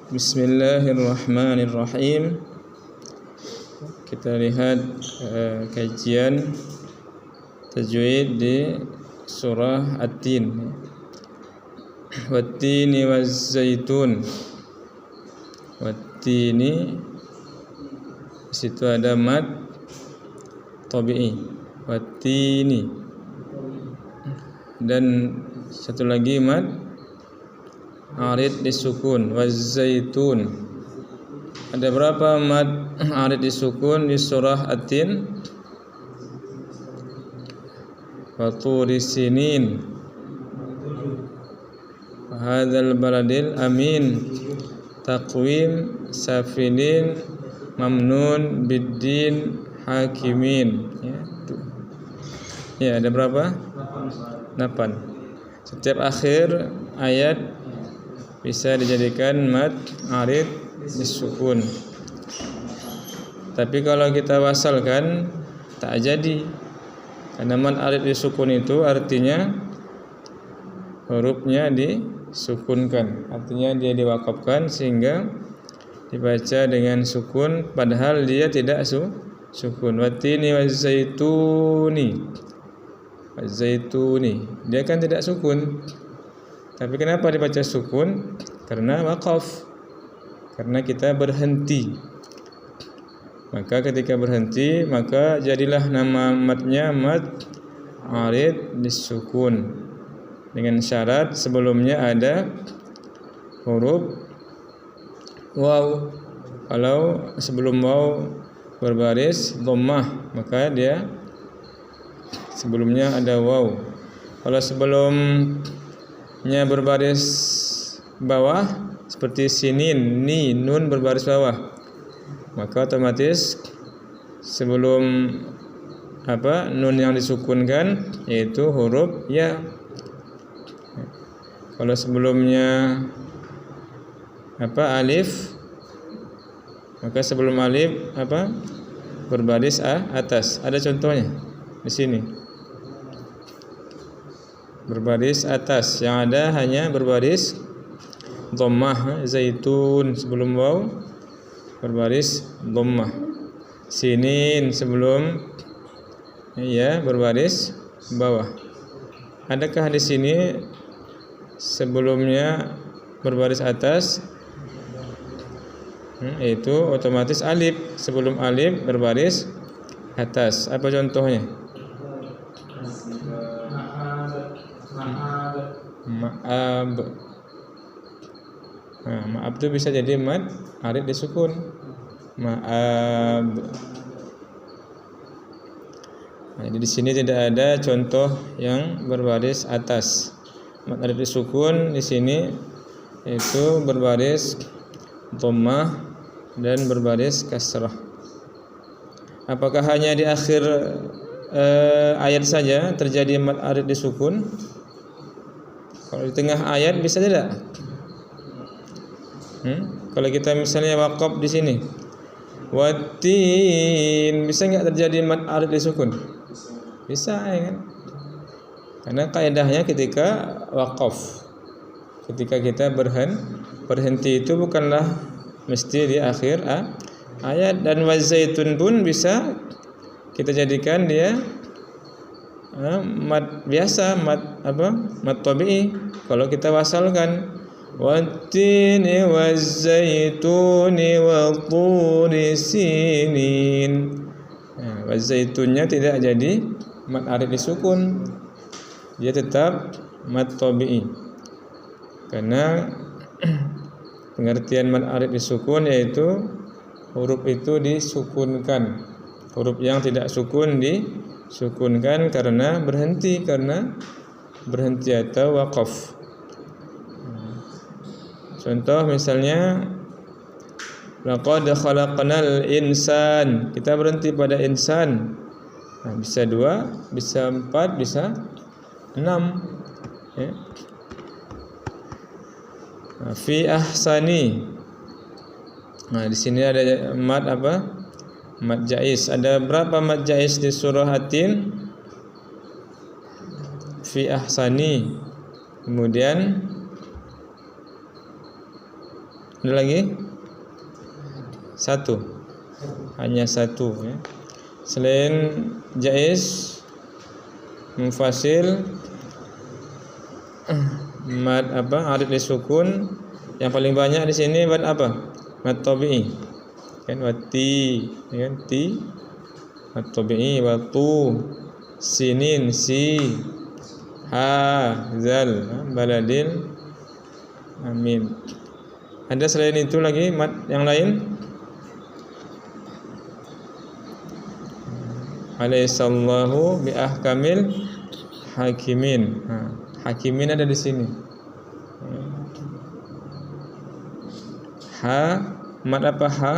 Bismillahirrahmanirrahim. Kita lihat kajian tajwid di surah At-Tin. Wat-tini waz-zaitun. Wat-tini, di situ ada mad tabi'i. Wat-tini. Dan satu lagi mad arid disukun. Waz-zaitun. Ada berapa mad arid disukun di surah At-Tin? Wa turi sinin, hadzal baladil amin, taqwim, safilin, mamnun, biddin, hakimin. Ya, ada berapa? 8. Setiap akhir ayat bisa dijadikan mad arid disukun. Tapi kalau kita wasalkan tak jadi. Karena mad arid disukun itu artinya hurufnya disukunkan. Artinya dia diwakafkan sehingga dibaca dengan sukun padahal dia tidak sukun. Watini waz-zaituni. Waz-zaituni. Dia kan tidak sukun. Tapi kenapa dibaca sukun? Karena wakaf. Karena kita berhenti. Maka ketika berhenti, maka jadilah nama madnya mad arid disukun. Dengan syarat sebelumnya ada huruf waw. Kalau sebelum waw berbaris dhammah, maka dia sebelumnya ada waw. Kalau sebelumnya berbaris bawah seperti sinin, ni, nun berbaris bawah, maka otomatis sebelum nun yang disukunkan yaitu huruf ya. Kalau sebelumnya alif, maka sebelum alif berbaris atas. Ada contohnya di sini. Berbaris atas, yang ada hanya berbaris dhammah. Zaitun sebelum waw berbaris dhammah. Sinin sebelum ya berbaris bawah. Adakah di sini sebelumnya berbaris atas? Itu otomatis alif. Sebelum alif berbaris atas. Apa contohnya? Ma'ab. Ma'ab itu bisa jadi mad arid disukun. Ma'ab. Jadi di sini tidak ada contoh yang berbaris atas. Mad arid disukun di sini itu berbaris dhammah dan berbaris kasrah. Apakah hanya di akhir ayat saja terjadi mad arid disukun? Kalau di tengah ayat bisa tidak? Kalau kita misalnya waqaf di sini, watin, bisa enggak terjadi mad arid disukun? Bisa, ya kan? Karena kaidahnya ketika waqaf, ketika kita berhenti itu bukanlah mesti di akhir ayat. Dan wazaitun pun bisa kita jadikan dia mad biasa, mad tabi'i. Kalau kita wasalkan wat-tini waz-zaituni wa turi sinin, waz-zaitunnya tidak jadi mad arid disukun, dia tetap mad tabi'i. Karena pengertian mad arid disukun yaitu huruf itu disukunkan. Huruf yang tidak sukun disukunkan karena berhenti atau waqaf. Contoh misalnya laqad khalaqnal insan, kita berhenti pada insan. Bisa 2, bisa 4, bisa 6, ya. Fi ahsani. Di sini ada mad mad jaiz. Ada berapa mad jaiz di surah At-Tin? Fi ahsani. Kemudian Ada lagi? Satu. Hanya satu ya. Selain jaiz, munfasil, mad apa? Arid disukun. Yang paling banyak di sini mad apa? Mad tabi'i. Kan wati, kan ti. Mad tabi'i watu, sinin si, ha, zal, baladil, amin. Ada selain itu lagi mad yang lain? Alaihissallahu bi ahkamil hakimin. Hakimin ada di sini. Ha, mad apa ha?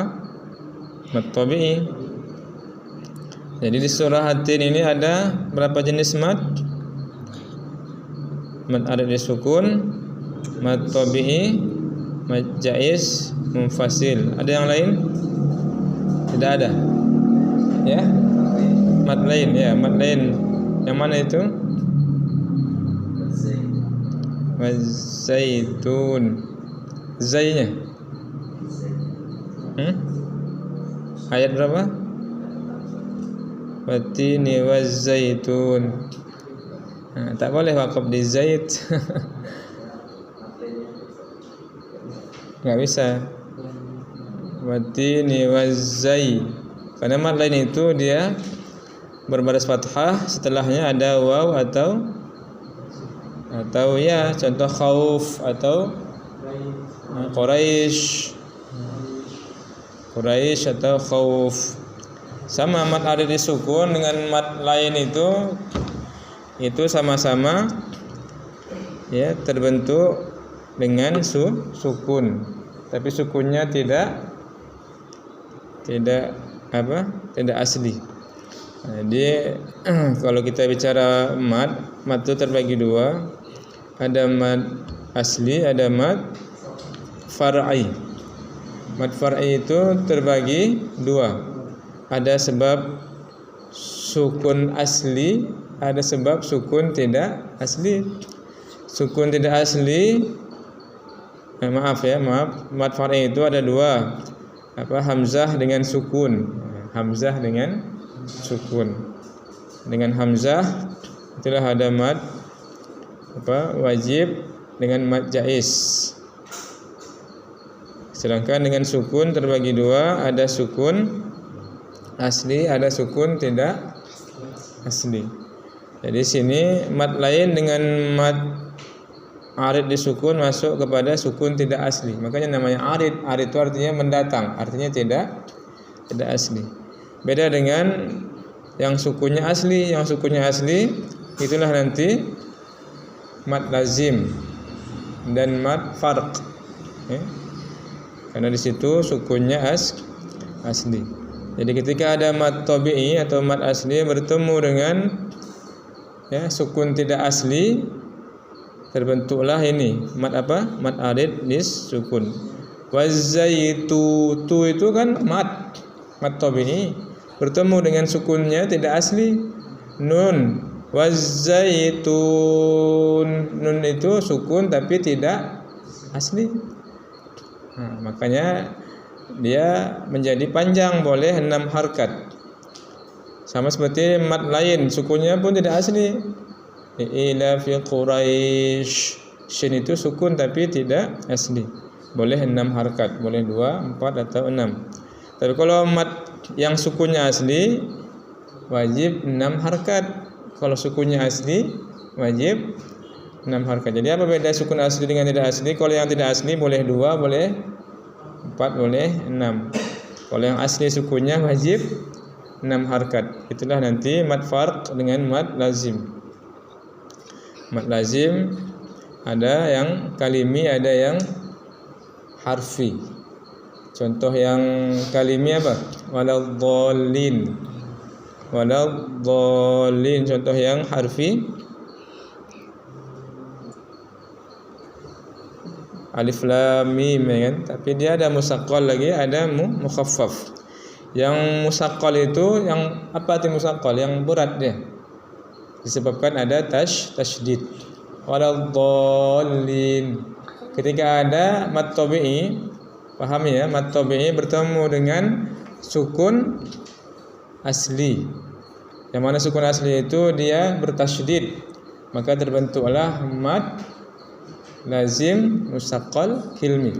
Mad tabi'i. Jadi di surah At-Tin ini ada berapa jenis mad? Mad arid disukun, mad tabi'i, mad jaiz, munfasil. Ada yang lain? Tidak ada. Ya? Mad lain ya, mad lain. Yang mana itu? Wazaitun. Zainya. Ayat berapa? Watini wazaitun. Tak boleh wakaf di zait. Enggak bisa. Watini wazai. Karena mad lain itu dia berbaris fathah, setelahnya ada waw atau ya, contoh khauf atau Quraisy atau khauf. Sama mad arid disukun dengan mad lain itu sama-sama ya terbentuk dengan sukun. Tapi sukunnya tidak asli. Jadi kalau kita bicara mad itu terbagi dua. Ada mad asli, ada mad far'i. Mad far'i itu terbagi dua. Ada sebab sukun asli, ada sebab sukun tidak asli. Sukun tidak asli, maaf, mad far'i itu ada dua. Hamzah dengan sukun. Hamzah dengan sukun. Dengan hamzah itulah ada mad wajib dengan mad jaiz. Sedangkan dengan sukun terbagi dua, ada sukun asli, ada sukun tidak asli. Jadi sini mad lain dengan mad arid disukun masuk kepada sukun tidak asli. Makanya namanya arid. Arid itu artinya mendatang, artinya tidak asli. Beda dengan yang sukunnya asli. Yang sukunnya asli itulah nanti mad lazim dan mad farq. Karena di situ sukunnya asli. Jadi ketika ada mad tabi'i atau mad asli bertemu dengan sukun tidak asli, terbentuklah ini mad apa? Mad arid disukun. Wazaitu, tu itu kan mad tabi'i bertemu dengan sukunnya tidak asli. Nun, wazaitun, nun itu sukun tapi tidak asli. Makanya dia menjadi panjang, boleh 6 harkat. Sama seperti mad lain, sukunnya pun tidak asli. Ila fi Quraisy, shin itu sukun tapi tidak asli. Boleh 6 harkat, boleh 2, 4 atau 6. Tapi kalau mad yang sukunnya asli wajib 6 harkat. Kalau sukunnya asli wajib 6 harkat. Jadi apa beda sukun asli dengan tidak asli? Kalau yang tidak asli boleh 2, boleh 4, boleh 6. Kalau yang asli sukunnya wajib 6 harkat. Itulah nanti mad farq dengan mad lazim. Mad lazim ada yang kalimi, ada yang harfi. Contoh yang kalimi apa? Waladhdallin. Waladhdallin. Contoh yang harfi alif lam mim kan. Tapi dia ada musaqqal lagi, ada mukhaffaf. Yang musaqqal itu yang apa arti musaqqal? Yang berat dia. Disebabkan ada tasydid. Waladhdallin. Ketika ada mad tabi'i Pahami ya, mad tabi'i bertemu dengan sukun asli. Yang mana sukun asli itu dia bertasydid, maka terbentuklah mad lazim musaqqal hilmi.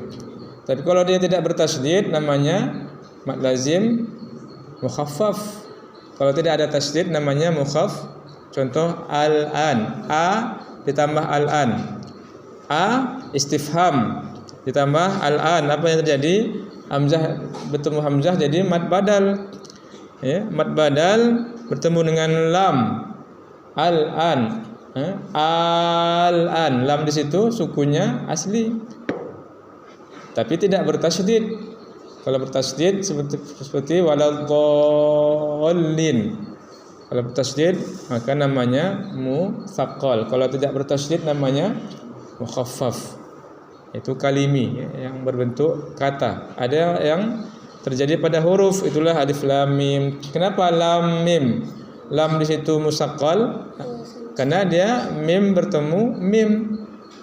Tapi kalau dia tidak bertasydid namanya mad lazim mukhaffaf. Kalau tidak ada tasydid namanya mukhaff. Contoh al-an, a ditambah al-an, a istifham ditambah al-an, apa yang terjadi? Hamzah bertemu hamzah jadi mad badal. Ya, mad badal bertemu dengan lam, al-an. Al-an, lam di situ sukunnya asli. Tapi tidak bertasydid. Kalau bertasydid seperti waladhdallin. Kalau bertasydid maka namanya musaqqal. Kalau tidak bertasydid namanya mukhaffaf. Itu kalimi ya, yang berbentuk kata. Ada yang terjadi pada huruf, itulah alif lam mim. Kenapa lam mim? Lam di situ musaqqal karena dia mim bertemu mim.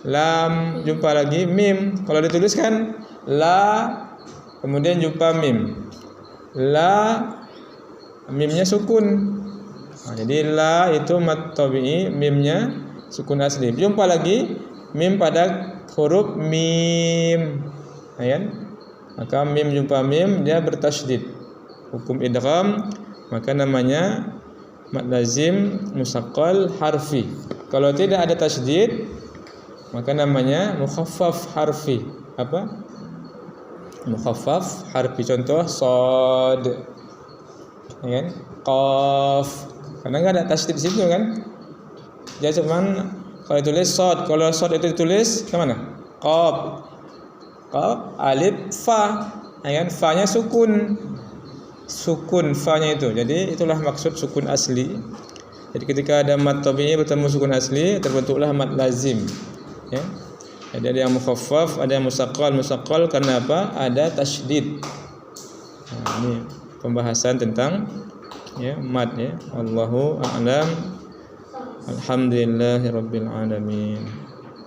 Lam jumpa lagi mim. Kalau dituliskan la kemudian jumpa mim. La mimnya sukun. Nah, jadi la itu mad tabi'i, mimnya sukun asli. Jumpa lagi mim pada huruf mim. Ayan. Maka mim jumpa mim dia bertasydid. Hukum idgham maka namanya mad lazim musaqqal harfi. Kalau tidak ada tasydid maka namanya mukhaffaf harfi. Apa? Mukhaffaf harfi. Contoh shad. Ya kan? Qaf. Karena enggak ada tasydid di situ kan? Dia cuman kalau ditulis shad, kalau shad itu ditulis ke mana? Qaf. Qaf, alif, fa. Ya kan? Fa-nya sukun. Sukun fa-nya itu. Jadi itulah maksud sukun asli. Jadi ketika ada mad tabi'i bertemu sukun asli, terbentuklah mad lazim. Ya. Jadi ada yang mukhaffaf, ada yang musaqqal. Musaqqal karena apa? Ada tasydid. Nah, ini pembahasan tentang ya mad ya. Wallahu a'lam. Alhamdulillahirabbil alamin.